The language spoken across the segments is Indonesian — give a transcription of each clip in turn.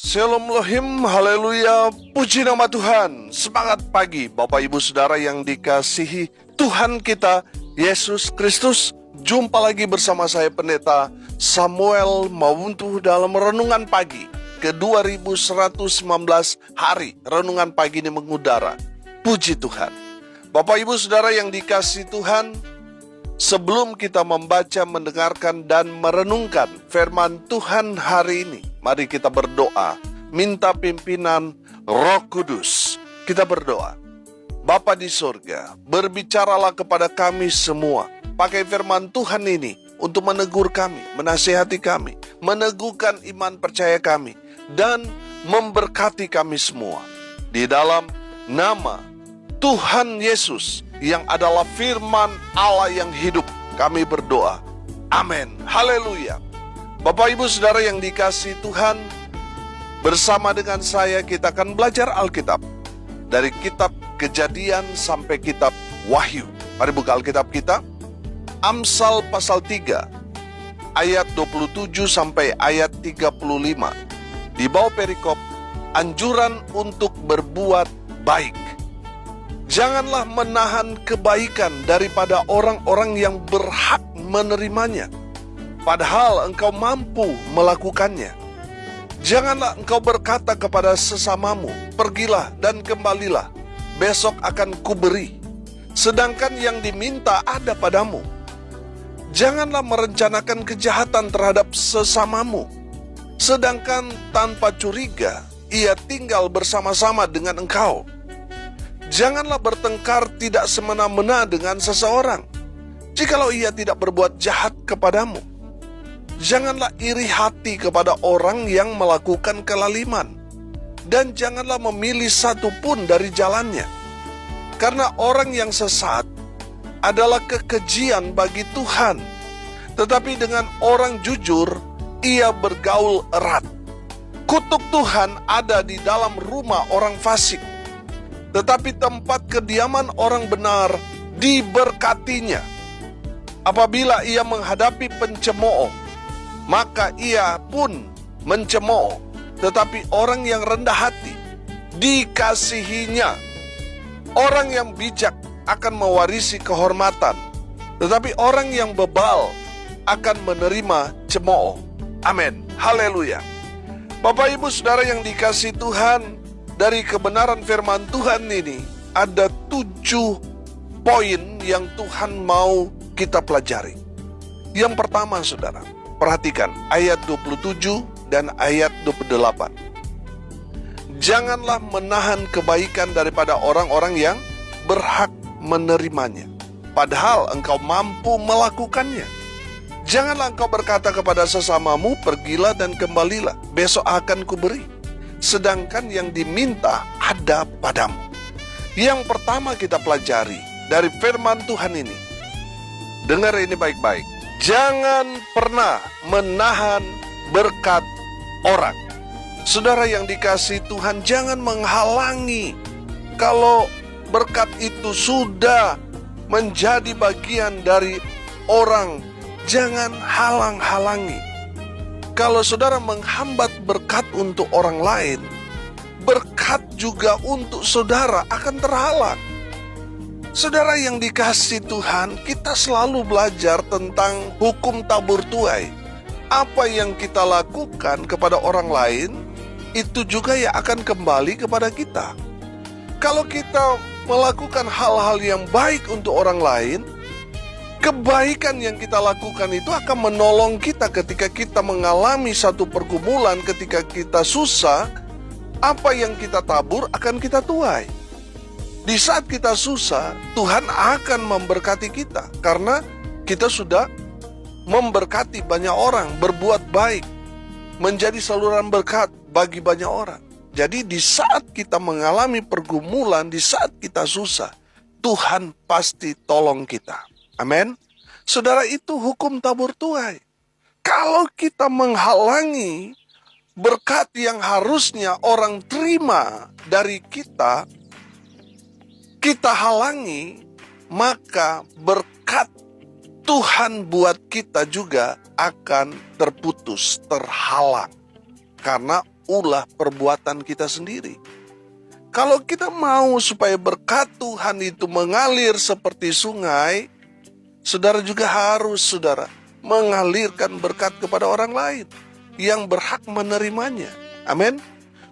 Shalom Lohim, haleluya, puji nama Tuhan. Semangat pagi Bapak Ibu Saudara yang dikasihi Tuhan kita Yesus Kristus. Jumpa lagi bersama saya Pendeta Samuel Mawuntu dalam Renungan Pagi ke 2119 hari. Renungan pagi ini mengudara. Puji Tuhan. Bapak Ibu Saudara yang dikasihi Tuhan, sebelum kita membaca, mendengarkan, dan merenungkan firman Tuhan hari ini, mari kita berdoa, minta pimpinan Roh Kudus. Kita berdoa. Bapa di surga, berbicaralah kepada kami semua. Pakai firman Tuhan ini untuk menegur kami, menasihati kami, meneguhkan iman percaya kami, dan memberkati kami semua. Di dalam nama Tuhan Yesus yang adalah firman Allah yang hidup, kami berdoa. Amin. Haleluya. Bapak Ibu Saudara yang dikasihi Tuhan, bersama dengan saya kita akan belajar Alkitab dari kitab Kejadian sampai kitab Wahyu. Mari buka Alkitab kita. Amsal pasal 3 ayat 27 sampai ayat 35. Di bawah perikop anjuran untuk berbuat baik. Janganlah menahan kebaikan daripada orang-orang yang berhak menerimanya, padahal engkau mampu melakukannya. Janganlah engkau berkata kepada sesamamu, pergilah dan kembalilah, besok akan kuberi, sedangkan yang diminta ada padamu. Janganlah merencanakan kejahatan terhadap sesamamu, sedangkan tanpa curiga ia tinggal bersama-sama dengan engkau. Janganlah bertengkar tidak semena-mena dengan seseorang, jikalau ia tidak berbuat jahat kepadamu. Janganlah iri hati kepada orang yang melakukan kelaliman, dan janganlah memilih satu pun dari jalannya. Karena orang yang sesat adalah kekejian bagi Tuhan, tetapi dengan orang jujur ia bergaul erat. Kutuk Tuhan ada di dalam rumah orang fasik, tetapi tempat kediaman orang benar diberkatinya. Apabila ia menghadapi pencemooh, maka ia pun mencemooh, tetapi orang yang rendah hati dikasihinya. Orang yang bijak akan mewarisi kehormatan, tetapi orang yang bebal akan menerima cemooh. Amin. Haleluya. Bapak Ibu Saudara yang dikasihi Tuhan, dari kebenaran firman Tuhan ini ada 7 poin yang Tuhan mau kita pelajari. Yang pertama, saudara, perhatikan ayat 27 dan ayat 28. Janganlah menahan kebaikan daripada orang-orang yang berhak menerimanya, padahal engkau mampu melakukannya. Janganlah engkau berkata kepada sesamamu, pergilah dan kembalilah, besok akan kuberi, sedangkan yang diminta ada padamu. Yang pertama kita pelajari dari firman Tuhan ini, dengar ini baik-baik. Jangan pernah menahan berkat orang. Saudara yang dikasihi Tuhan, jangan menghalangi. Kalau berkat itu sudah menjadi bagian dari orang, jangan halang-halangi. Kalau saudara menghambat berkat untuk orang lain, berkat juga untuk saudara akan terhalang. Saudara yang dikasihi Tuhan, kita selalu belajar tentang hukum tabur tuai. Apa yang kita lakukan kepada orang lain, itu juga yang akan kembali kepada kita. Kalau kita melakukan hal-hal yang baik untuk orang lain, kebaikan yang kita lakukan itu akan menolong kita ketika kita mengalami satu pergumulan, ketika kita susah. Apa yang kita tabur akan kita tuai. Di saat kita susah, Tuhan akan memberkati kita karena kita sudah memberkati banyak orang, berbuat baik, menjadi saluran berkat bagi banyak orang. Jadi di saat kita mengalami pergumulan, di saat kita susah, Tuhan pasti tolong kita. Amin. Saudara, itu hukum tabur tuai. Kalau kita menghalangi berkat yang harusnya orang terima dari kita, kita halangi, maka berkat Tuhan buat kita juga akan terputus, terhalang. Karena ulah perbuatan kita sendiri. Kalau kita mau supaya berkat Tuhan itu mengalir seperti sungai, saudara juga harus, saudara, mengalirkan berkat kepada orang lain yang berhak menerimanya. Amin.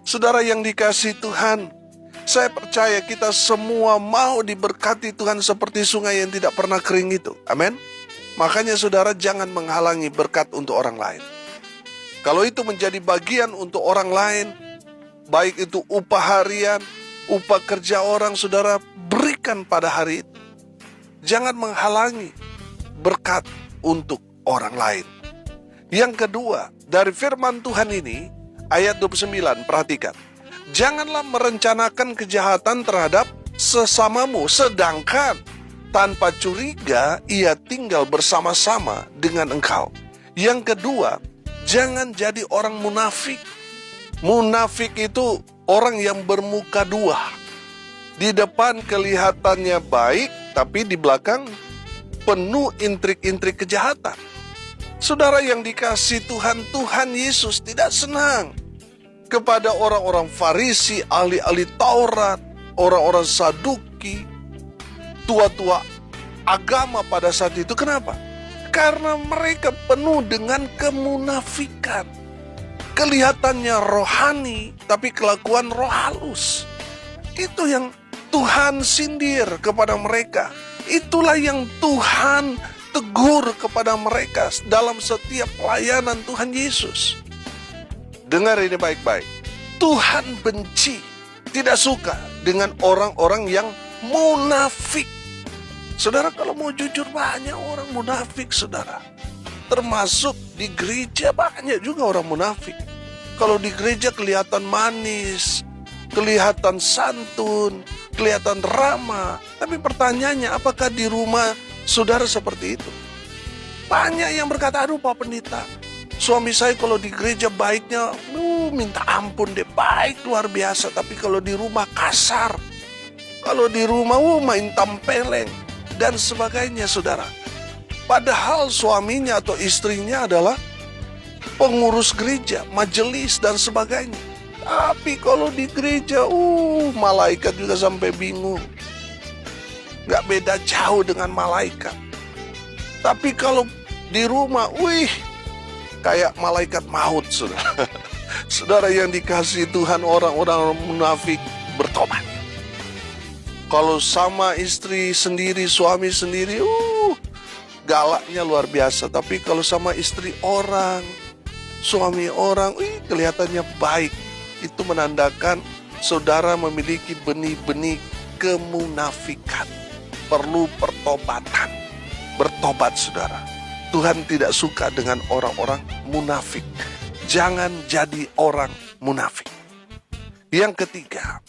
Saudara yang dikasihi Tuhan, saya percaya kita semua mau diberkati Tuhan seperti sungai yang tidak pernah kering itu. Amin. Makanya saudara jangan menghalangi berkat untuk orang lain. Kalau itu menjadi bagian untuk orang lain, baik itu upah harian, upah kerja orang, saudara berikan pada hari itu. Jangan menghalangi berkat untuk orang lain. Yang kedua, dari firman Tuhan ini, ayat 29, perhatikan. Janganlah merencanakan kejahatan terhadap sesamamu, sedangkan tanpa curiga ia tinggal bersama-sama dengan engkau. Yang kedua, jangan jadi orang munafik. Munafik itu orang yang bermuka dua. Di depan kelihatannya baik, tapi di belakang penuh intrik-intrik kejahatan. Saudara yang dikasihi Tuhan, Tuhan Yesus tidak senang kepada orang-orang Farisi, ahli-ahli Taurat, orang-orang Saduki, tua-tua agama pada saat itu. Kenapa? Karena mereka penuh dengan kemunafikan. Kelihatannya rohani, tapi kelakuan roh halus. Itu yang Tuhan sindir kepada mereka. Itulah yang Tuhan tegur kepada mereka dalam setiap pelayanan Tuhan Yesus. Dengar ini baik-baik. Tuhan benci, tidak suka dengan orang-orang yang munafik. Saudara, kalau mau jujur, banyak orang munafik, saudara. Termasuk di gereja banyak juga orang munafik. Kalau di gereja kelihatan manis, kelihatan santun, kelihatan ramah. Tapi pertanyaannya, apakah di rumah saudara seperti itu? Banyak yang berkata, aduh Pak Pendeta, suami saya kalau di gereja baiknya, minta ampun deh, baik luar biasa. Tapi kalau di rumah kasar, kalau di rumah main tampeleng, dan sebagainya, saudara. Padahal suaminya atau istrinya adalah pengurus gereja, majelis, dan sebagainya. Tapi kalau di gereja, malaikat juga sampai bingung. Gak beda jauh dengan malaikat. Tapi kalau di rumah, kayak malaikat maut, saudara. Saudara yang dikasihi Tuhan, orang-orang munafik bertobat. Kalau sama istri sendiri, suami sendiri, galaknya luar biasa. Tapi kalau sama istri orang, suami orang, kelihatannya baik. Itu menandakan saudara memiliki benih-benih kemunafikan. Perlu pertobatan. Bertobat, saudara. Tuhan tidak suka dengan orang-orang munafik. Jangan jadi orang munafik. Yang ketiga,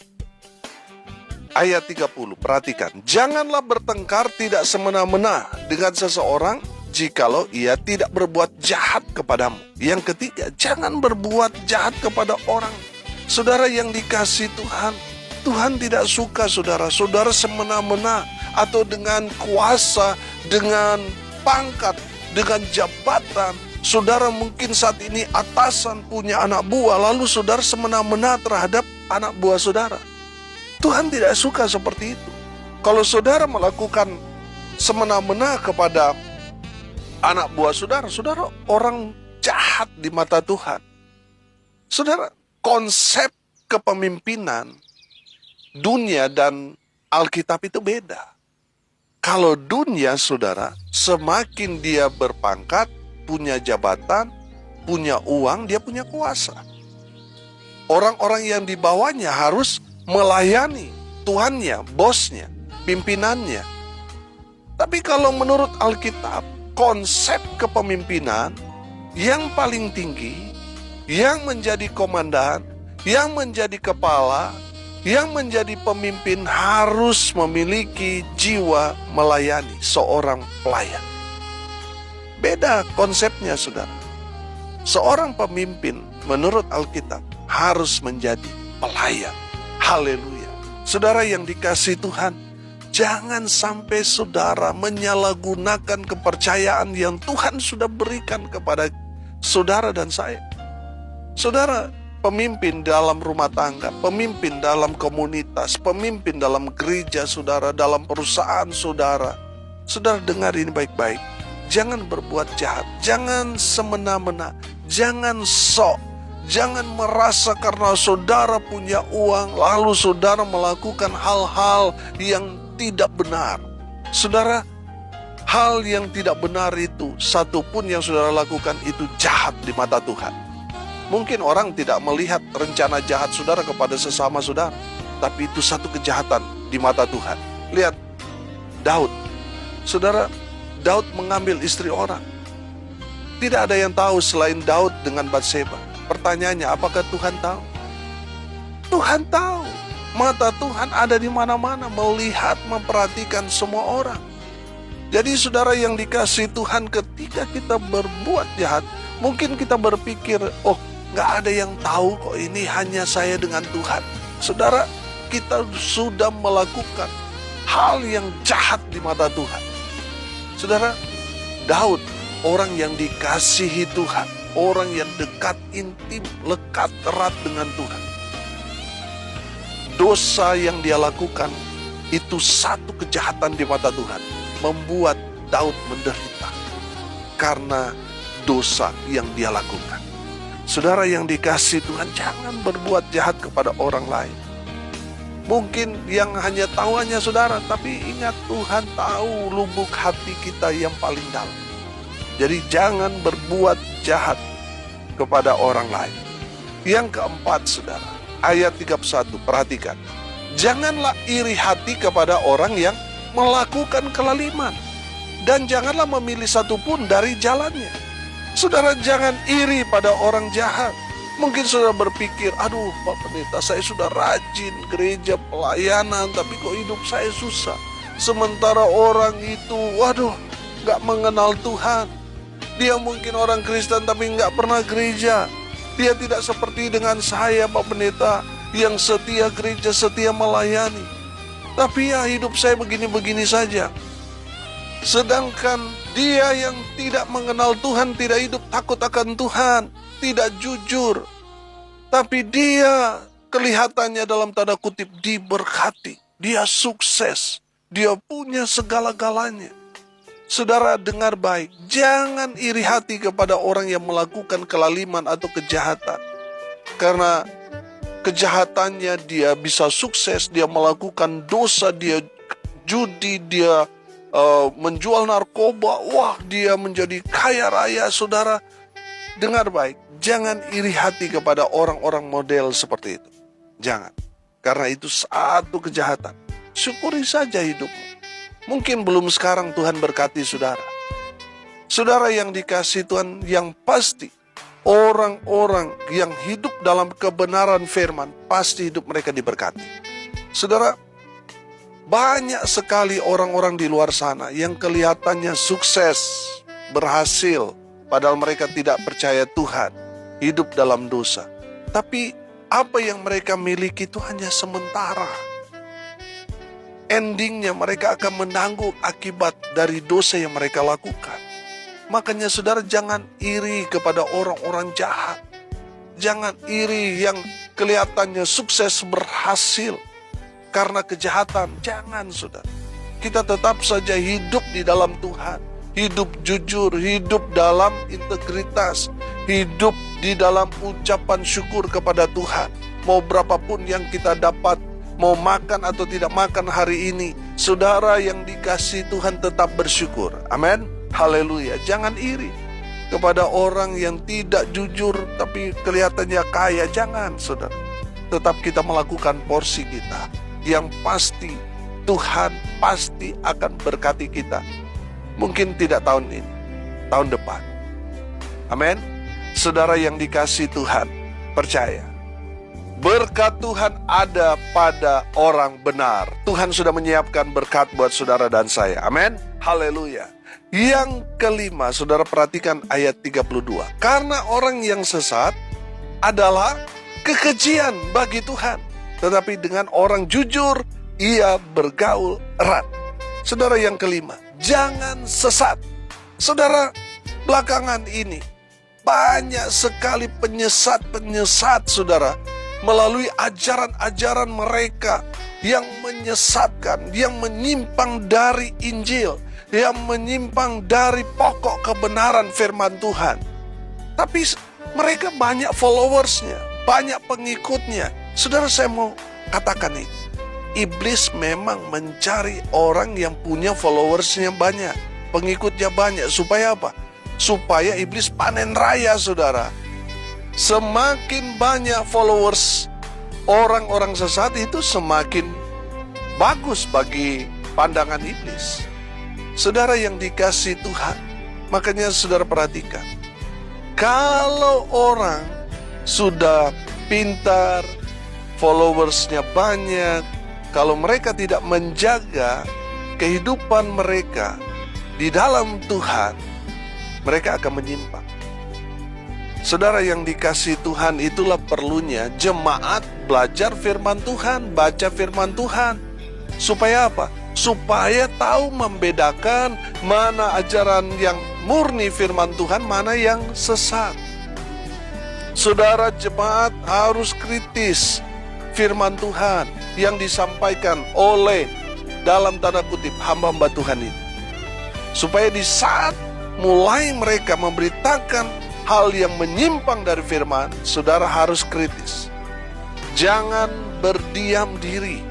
ayat 30, perhatikan. Janganlah bertengkar tidak semena-mena dengan seseorang jikalau ia tidak berbuat jahat kepadamu. Yang ketiga, jangan berbuat jahat kepada orang. Saudara yang dikasihi Tuhan, Tuhan tidak suka saudara semena-mena atau dengan kuasa, dengan pangkat, dengan jabatan. Saudara mungkin saat ini atasan punya anak buah, lalu saudara semena-mena terhadap anak buah saudara. Tuhan tidak suka seperti itu. Kalau saudara melakukan semena-mena kepada anak buah saudara, saudara orang jahat di mata Tuhan. Saudara, konsep kepemimpinan dunia dan Alkitab itu beda. Kalau dunia, saudara, semakin dia berpangkat, punya jabatan, punya uang, dia punya kuasa. Orang-orang yang di bawahnya harus melayani tuannya, bosnya, pimpinannya. Tapi kalau menurut Alkitab, konsep kepemimpinan yang paling tinggi, yang menjadi komandan, yang menjadi kepala, yang menjadi pemimpin harus memiliki jiwa melayani, seorang pelayan. Beda konsepnya, saudara. Seorang pemimpin menurut Alkitab harus menjadi pelayan. Haleluya. Saudara yang dikasihi Tuhan, jangan sampai saudara menyalahgunakan kepercayaan yang Tuhan sudah berikan kepada saudara dan saya. Saudara, pemimpin dalam rumah tangga, pemimpin dalam komunitas, pemimpin dalam gereja saudara, dalam perusahaan saudara. Saudara dengar ini baik-baik. Jangan berbuat jahat, jangan semena-mena, jangan sok, jangan merasa karena saudara punya uang, lalu saudara melakukan hal-hal yang tidak benar. Saudara, hal yang tidak benar itu, satupun yang saudara lakukan itu jahat di mata Tuhan. Mungkin orang tidak melihat rencana jahat saudara kepada sesama saudara, tapi itu satu kejahatan di mata Tuhan. Lihat, Daud. Saudara, Daud mengambil istri orang. Tidak ada yang tahu selain Daud dengan Batseba. Pertanyaannya, apakah Tuhan tahu? Tuhan tahu. Mata Tuhan ada di mana-mana, melihat, memperhatikan semua orang. Jadi saudara yang dikasihi Tuhan, ketika kita berbuat jahat, mungkin kita berpikir, oh gak ada yang tahu kok, ini hanya saya dengan Tuhan. Saudara, kita sudah melakukan hal yang jahat di mata Tuhan. Saudara, Daud, orang yang dikasihi Tuhan, orang yang dekat, intim, lekat, erat dengan Tuhan. Dosa yang dia lakukan itu satu kejahatan di mata Tuhan, membuat Daud menderita karena dosa yang dia lakukan. Saudara yang dikasihi Tuhan, jangan berbuat jahat kepada orang lain. Mungkin yang hanya tahu hanya saudara, tapi ingat Tuhan tahu lubuk hati kita yang paling dalam. Jadi jangan berbuat jahat kepada orang lain. Yang keempat saudara, ayat 31, perhatikan. Janganlah iri hati kepada orang yang melakukan kelaliman, dan janganlah memilih satupun dari jalannya. Saudara, jangan iri pada orang jahat. Mungkin saudara berpikir, aduh Pak Pendeta, saya sudah rajin gereja pelayanan, tapi kok hidup saya susah. Sementara orang itu, waduh, gak mengenal Tuhan. Dia mungkin orang Kristen tapi gak pernah gereja. Dia tidak seperti dengan saya Pak Pendeta, yang setia gereja, setia melayani. Tapi ya hidup saya begini-begini saja. Sedangkan dia yang tidak mengenal Tuhan, tidak hidup takut akan Tuhan, tidak jujur, tapi dia kelihatannya dalam tanda kutip diberkati, dia sukses, dia punya segala-galanya. Saudara dengar baik, jangan iri hati kepada orang yang melakukan kelaliman atau kejahatan. Karena kejahatannya dia bisa sukses, dia melakukan dosa, dia judi, dia menjual narkoba, wah dia menjadi kaya raya. Saudara dengar baik, jangan iri hati kepada orang-orang model seperti itu. Jangan, karena itu satu kejahatan. Syukuri saja hidupmu. Mungkin belum sekarang Tuhan berkati saudara. Saudara yang dikasihi Tuhan, yang pasti orang-orang yang hidup dalam kebenaran firman, pasti hidup mereka diberkati. Saudara, banyak sekali orang-orang di luar sana yang kelihatannya sukses, berhasil, padahal mereka tidak percaya Tuhan, hidup dalam dosa. Tapi apa yang mereka miliki itu hanya sementara. Endingnya mereka akan menanggung akibat dari dosa yang mereka lakukan. Makanya saudara jangan iri kepada orang-orang jahat. Jangan iri yang kelihatannya sukses, berhasil karena kejahatan. Jangan saudara. Kita tetap saja hidup di dalam Tuhan. Hidup jujur, hidup dalam integritas, hidup di dalam ucapan syukur kepada Tuhan. Mau berapapun yang kita dapat, mau makan atau tidak makan hari ini, saudara yang dikasihi Tuhan tetap bersyukur. Amin. Haleluya. Jangan iri kepada orang yang tidak jujur tapi kelihatannya kaya. Jangan saudara. Tetap kita melakukan porsi kita. Yang pasti Tuhan pasti akan berkati kita. Mungkin tidak tahun ini, tahun depan. Amin. Saudara yang dikasihi Tuhan, percaya berkat Tuhan ada pada orang benar. Tuhan sudah menyiapkan berkat buat saudara dan saya. Amin. Haleluya. Yang kelima, saudara perhatikan ayat 32. Karena orang yang sesat adalah kekejian bagi Tuhan, tetapi dengan orang jujur ia bergaul erat. Saudara yang kelima, jangan sesat. Saudara, belakangan ini banyak sekali penyesat-penyesat, saudara, melalui ajaran-ajaran mereka yang menyesatkan, yang menyimpang dari Injil, yang menyimpang dari pokok kebenaran firman Tuhan. Tapi mereka banyak followersnya, banyak pengikutnya. Saudara, saya mau katakan ini, iblis memang mencari orang yang punya followersnya banyak, pengikutnya banyak. Supaya apa? Supaya iblis panen raya, saudara. Semakin banyak followers orang-orang sesat itu, semakin bagus bagi pandangan iblis. Saudara yang dikasihi Tuhan, makanya saudara perhatikan, kalau orang sudah pintar, followersnya banyak, kalau mereka tidak menjaga kehidupan mereka di dalam Tuhan, mereka akan menyimpang. Saudara yang dikasihi Tuhan, itulah perlunya jemaat belajar firman Tuhan, baca firman Tuhan. Supaya apa? Supaya tahu membedakan mana ajaran yang murni firman Tuhan, mana yang sesat. Saudara jemaat harus kritis firman Tuhan yang disampaikan oleh, dalam tanda kutip, hamba-hamba Tuhan ini. Supaya di saat mulai mereka memberitakan hal yang menyimpang dari firman, saudara harus kritis. Jangan berdiam diri.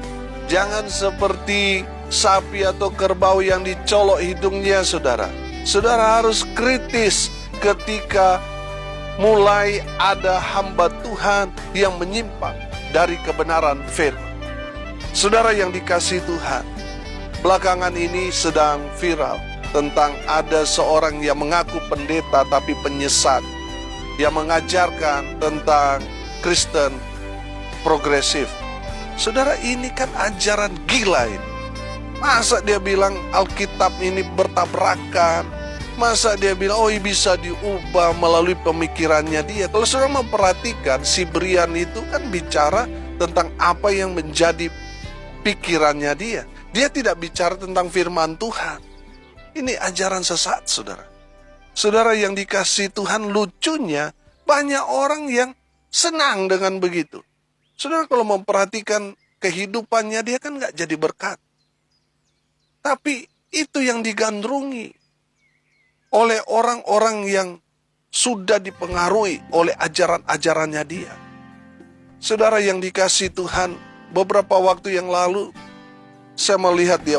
Jangan seperti sapi atau kerbau yang dicolok hidungnya, saudara. Saudara harus kritis ketika mulai ada hamba Tuhan yang menyimpang dari kebenaran firman. Saudara yang dikasihi Tuhan, belakangan ini sedang viral tentang ada seorang yang mengaku pendeta tapi penyesat, yang mengajarkan tentang Kristen progresif. Saudara, ini kan ajaran gila ini. Masa dia bilang Alkitab ini bertabrakan? Masa dia bilang, oh bisa diubah melalui pemikirannya dia? Kalau saudara memperhatikan, si Brian itu kan bicara tentang apa yang menjadi pikirannya dia. Dia tidak bicara tentang firman Tuhan. Ini ajaran sesat, saudara. Saudara yang dikasihi Tuhan, lucunya banyak orang yang senang dengan begitu. Saudara kalau memperhatikan kehidupannya, dia kan gak jadi berkat. Tapi itu yang digandrungi oleh orang-orang yang sudah dipengaruhi oleh ajaran-ajarannya dia. Saudara yang dikasihi Tuhan, beberapa waktu yang lalu saya melihat dia,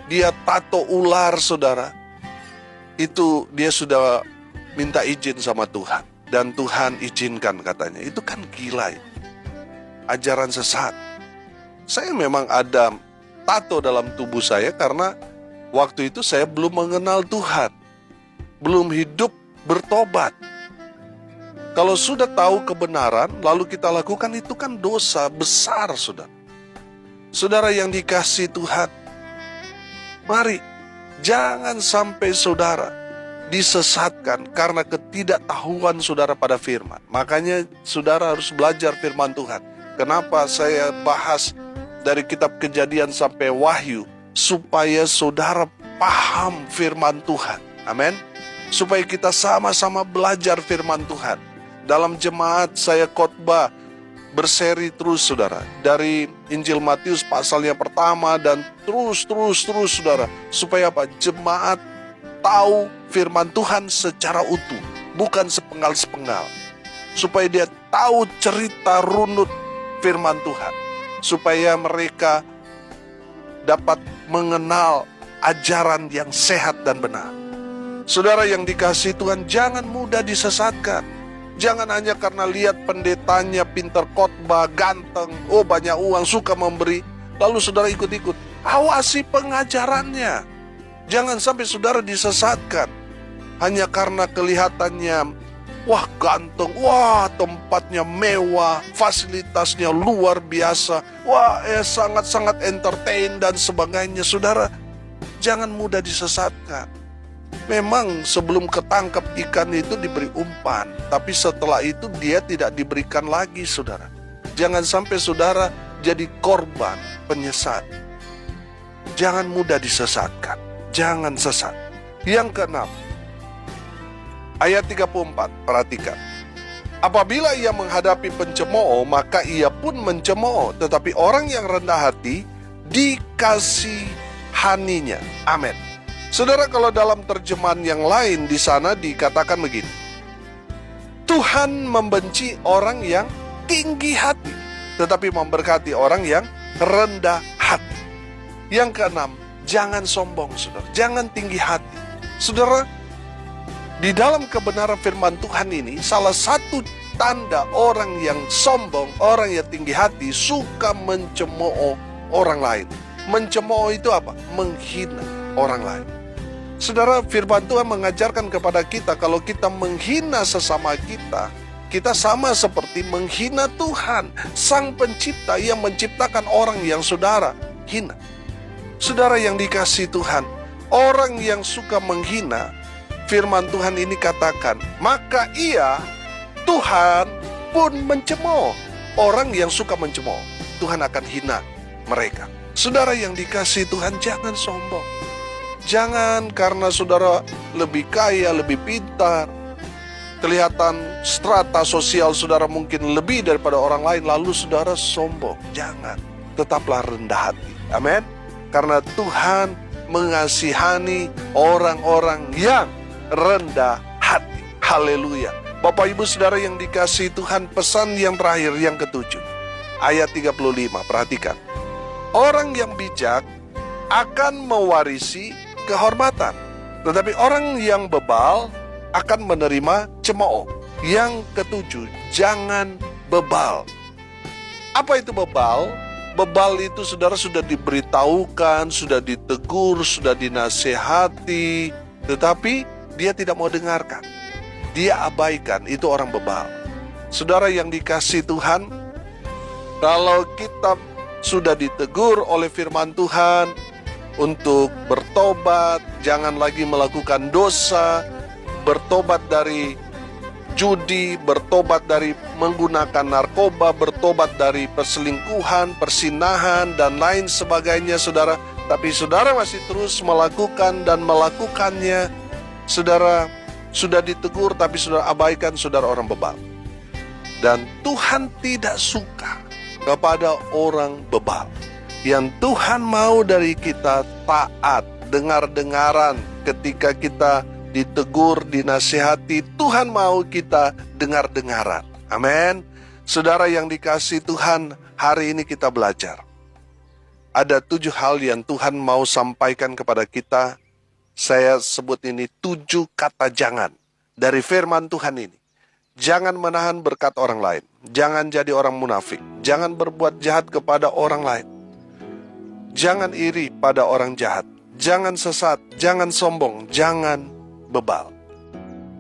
dia tato ular, saudara. Itu dia sudah minta izin sama Tuhan, dan Tuhan izinkan katanya. Itu kan gila ya. Ajaran sesat. Saya memang ada tato dalam tubuh saya karena waktu itu saya belum mengenal Tuhan, belum hidup bertobat. Kalau sudah tahu kebenaran lalu kita lakukan, itu kan dosa besar, saudara. Saudara yang dikasihi Tuhan, mari jangan sampai saudara disesatkan karena ketidaktahuan saudara pada firman. Makanya saudara harus belajar firman Tuhan. Kenapa saya bahas dari kitab Kejadian sampai Wahyu? Supaya saudara paham firman Tuhan. Amin. Supaya kita sama-sama belajar firman Tuhan. Dalam jemaat saya khotbah berseri terus, saudara. Dari Injil Matius pasal yang pertama dan terus saudara. Supaya apa? Jemaat tahu firman Tuhan secara utuh, bukan sepenggal-sepenggal. Supaya dia tahu cerita runut firman Tuhan, supaya mereka dapat mengenal ajaran yang sehat dan benar. Saudara yang dikasihi Tuhan, jangan mudah disesatkan. Jangan hanya karena lihat pendetanya pintar khotbah, ganteng, banyak uang, suka memberi, lalu saudara ikut-ikut. Awasi pengajarannya. Jangan sampai saudara disesatkan hanya karena kelihatannya wah ganteng, wah tempatnya mewah, fasilitasnya luar biasa, wah sangat-sangat entertain dan sebagainya. Saudara, jangan mudah disesatkan. Memang sebelum ketangkap ikan itu diberi umpan, tapi setelah itu dia tidak diberikan lagi, saudara. Jangan sampai saudara jadi korban penyesat. Jangan mudah disesatkan, jangan sesat. Yang keenam, Ayat 34, perhatikan. Apabila ia menghadapi pencemooh, maka ia pun mencemooh. Tetapi orang yang rendah hati dikasihaninya. Amin. Saudara, kalau dalam terjemahan yang lain di sana dikatakan begini. Tuhan membenci orang yang tinggi hati, tetapi memberkati orang yang rendah hati. Yang keenam, jangan sombong, saudara. Jangan tinggi hati. Saudara, di dalam kebenaran firman Tuhan ini, salah satu tanda orang yang sombong, orang yang tinggi hati, suka mencemooh orang lain. Mencemooh itu apa? Menghina orang lain. Saudara, firman Tuhan mengajarkan kepada kita, kalau kita menghina sesama kita, kita sama seperti menghina Tuhan, Sang Pencipta yang menciptakan orang yang saudara hina. Saudara yang dikasihi Tuhan, orang yang suka menghina, firman Tuhan ini katakan, maka ia, Tuhan pun mencemooh. Orang yang suka mencemooh, Tuhan akan hina mereka. Saudara yang dikasihi Tuhan, jangan sombong. Jangan karena saudara lebih kaya, lebih pintar, kelihatan strata sosial saudara mungkin lebih daripada orang lain, lalu saudara sombong. Jangan, tetaplah rendah hati. Amin. Karena Tuhan mengasihani orang-orang yang rendah hati. Haleluya. Bapak ibu saudara yang dikasihi Tuhan, pesan yang terakhir yang ketujuh, ayat 35, perhatikan. Orang yang bijak akan mewarisi kehormatan, tetapi orang yang bebal akan menerima cemooh. Yang ketujuh, jangan bebal. Apa itu bebal? Bebal itu saudara sudah diberitahukan, sudah ditegur, sudah dinasehati, tetapi dia tidak mau dengarkan. Dia abaikan, itu orang bebal. Saudara yang dikasihi Tuhan, kalau kita sudah ditegur oleh firman Tuhan untuk bertobat, jangan lagi melakukan dosa, bertobat dari judi, bertobat dari menggunakan narkoba, bertobat dari perselingkuhan, persinahan, dan lain sebagainya, saudara. Tapi saudara masih terus melakukan dan melakukannya, saudara sudah ditegur tapi saudara abaikan, saudara orang bebal. Dan Tuhan tidak suka kepada orang bebal. Yang Tuhan mau dari kita taat, dengar-dengaran ketika kita ditegur, dinasihati. Tuhan mau kita dengar-dengaran. Amin. Saudara yang dikasihi Tuhan, hari ini kita belajar. Ada 7 hal yang Tuhan mau sampaikan kepada kita. Saya sebut ini 7 kata jangan dari firman Tuhan ini. Jangan menahan berkat orang lain. Jangan jadi orang munafik. Jangan berbuat jahat kepada orang lain. Jangan iri pada orang jahat. Jangan sesat. Jangan sombong. Jangan bebal.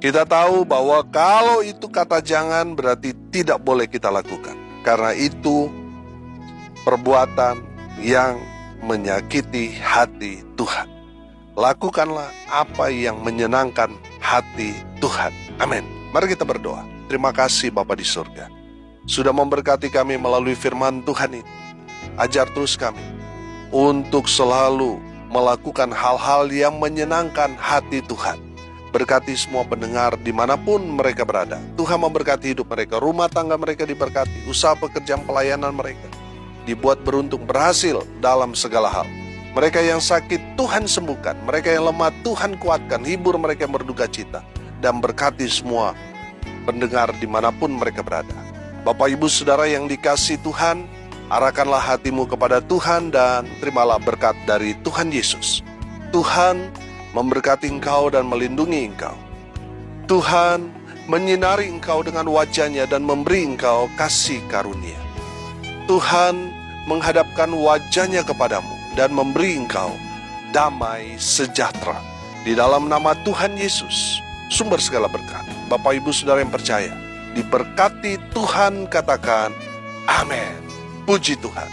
Kita tahu bahwa kalau itu kata jangan berarti tidak boleh kita lakukan. Karena itu perbuatan yang menyakiti hati Tuhan. Lakukanlah apa yang menyenangkan hati Tuhan. Amin. Mari kita berdoa. Terima kasih Bapa di surga, sudah memberkati kami melalui firman Tuhan ini. Ajar terus kami untuk selalu melakukan hal-hal yang menyenangkan hati Tuhan. Berkati semua pendengar dimanapun mereka berada. Tuhan memberkati hidup mereka, rumah tangga mereka diberkati, usaha pekerjaan pelayanan mereka dibuat beruntung, berhasil dalam segala hal. Mereka yang sakit Tuhan sembuhkan, mereka yang lemah Tuhan kuatkan, hibur mereka yang berduka cita, dan berkati semua pendengar dimanapun mereka berada. Bapak ibu saudara yang dikasihi Tuhan, arahkanlah hatimu kepada Tuhan dan terimalah berkat dari Tuhan Yesus. Tuhan memberkati engkau dan melindungi engkau. Tuhan menyinari engkau dengan wajah-Nya dan memberi engkau kasih karunia. Tuhan menghadapkan wajah-Nya kepadamu dan memberi engkau damai sejahtera. Di dalam nama Tuhan Yesus, sumber segala berkat. Bapak ibu saudara yang percaya, diberkati Tuhan, katakan amin. Puji Tuhan.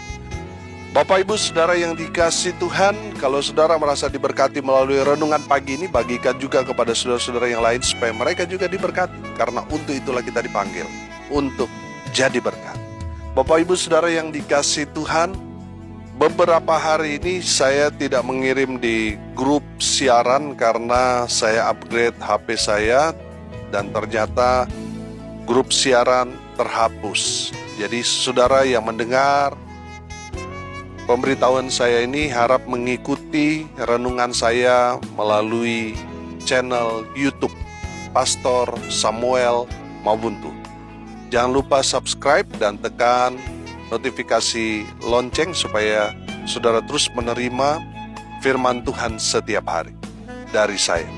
Bapak ibu saudara yang dikasihi Tuhan, kalau saudara merasa diberkati melalui renungan pagi ini, bagikan juga kepada saudara-saudara yang lain supaya mereka juga diberkati. Karena untuk itulah kita dipanggil, untuk jadi berkat. Bapak ibu saudara yang dikasihi Tuhan, beberapa hari ini saya tidak mengirim di grup siaran karena saya upgrade HP saya. dan ternyata grup siaran terhapus. Jadi saudara yang mendengar pemberitahuan saya ini harap mengikuti renungan saya melalui channel YouTube Pastor Samuel Mabuntu. Jangan lupa subscribe dan tekan notifikasi lonceng supaya saudara terus menerima firman Tuhan setiap hari dari saya.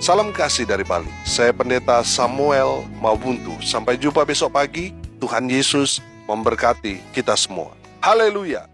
Salam kasih dari Bali. Saya Pendeta Samuel Mabuntu. Sampai jumpa besok pagi. Tuhan Yesus memberkati kita semua. Haleluya.